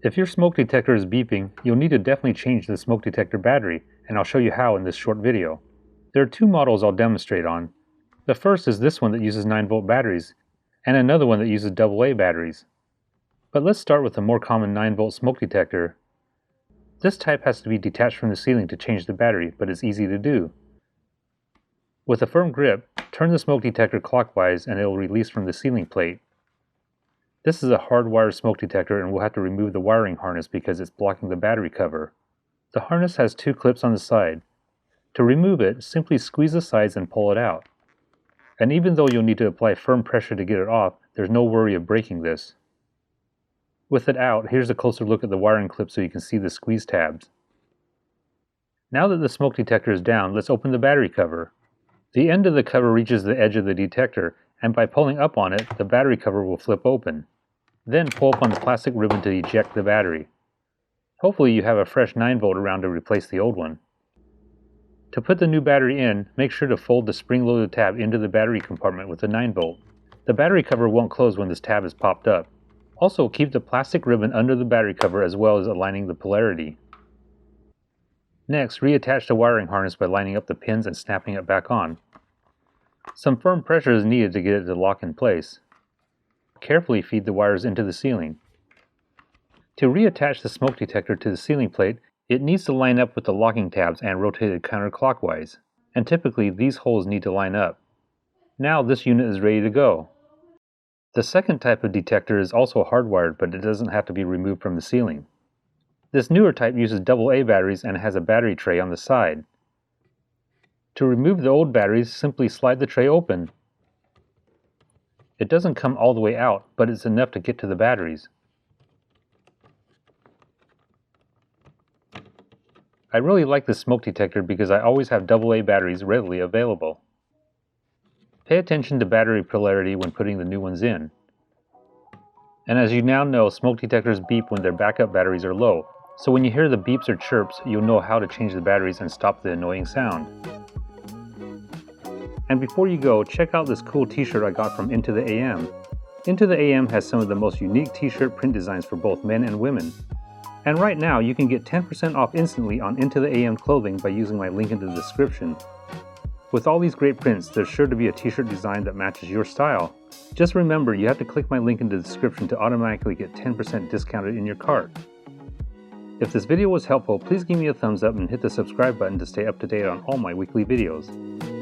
If your smoke detector is beeping, you'll need to definitely change the smoke detector battery, and I'll show you how in this short video. There are two models I'll demonstrate on. The first is this one that uses 9-volt batteries, and another one that uses AA batteries. But let's start with the more common 9-volt smoke detector. This type has to be detached from the ceiling to change the battery, but it's easy to do. With a firm grip, turn the smoke detector clockwise and it will release from the ceiling plate. This is a hardwired smoke detector and we'll have to remove the wiring harness because it's blocking the battery cover. The harness has two clips on the side. To remove it, simply squeeze the sides and pull it out. And even though you'll need to apply firm pressure to get it off, there's no worry of breaking this. With it out, here's a closer look at the wiring clip so you can see the squeeze tabs. Now that the smoke detector is down, let's open the battery cover. The end of the cover reaches the edge of the detector, and by pulling up on it, the battery cover will flip open. Then pull up on the plastic ribbon to eject the battery. Hopefully you have a fresh 9-volt around to replace the old one. To put the new battery in, make sure to fold the spring-loaded tab into the battery compartment with the 9-volt. The battery cover won't close when this tab is popped up. Also, keep the plastic ribbon under the battery cover as well as aligning the polarity. Next, reattach the wiring harness by lining up the pins and snapping it back on. Some firm pressure is needed to get it to lock in place. Carefully feed the wires into the ceiling. To reattach the smoke detector to the ceiling plate, it needs to line up with the locking tabs and rotate it counterclockwise, and typically these holes need to line up. Now this unit is ready to go. The second type of detector is also hardwired, but it doesn't have to be removed from the ceiling. This newer type uses AA batteries and has a battery tray on the side. To remove the old batteries, simply slide the tray open. It doesn't come all the way out, but it's enough to get to the batteries. I really like this smoke detector because I always have AA batteries readily available. Pay attention to battery polarity when putting the new ones in. And as you now know, smoke detectors beep when their backup batteries are low, so when you hear the beeps or chirps, you'll know how to change the batteries and stop the annoying sound. And before you go, check out this cool t-shirt I got from Into the AM. Into the AM has some of the most unique t-shirt print designs for both men and women. And right now, you can get 10% off instantly on Into the AM clothing by using my link in the description. With all these great prints, there's sure to be a t-shirt design that matches your style. Just remember, you have to click my link in the description to automatically get 10% discounted in your cart. If this video was helpful, please give me a thumbs up and hit the subscribe button to stay up to date on all my weekly videos.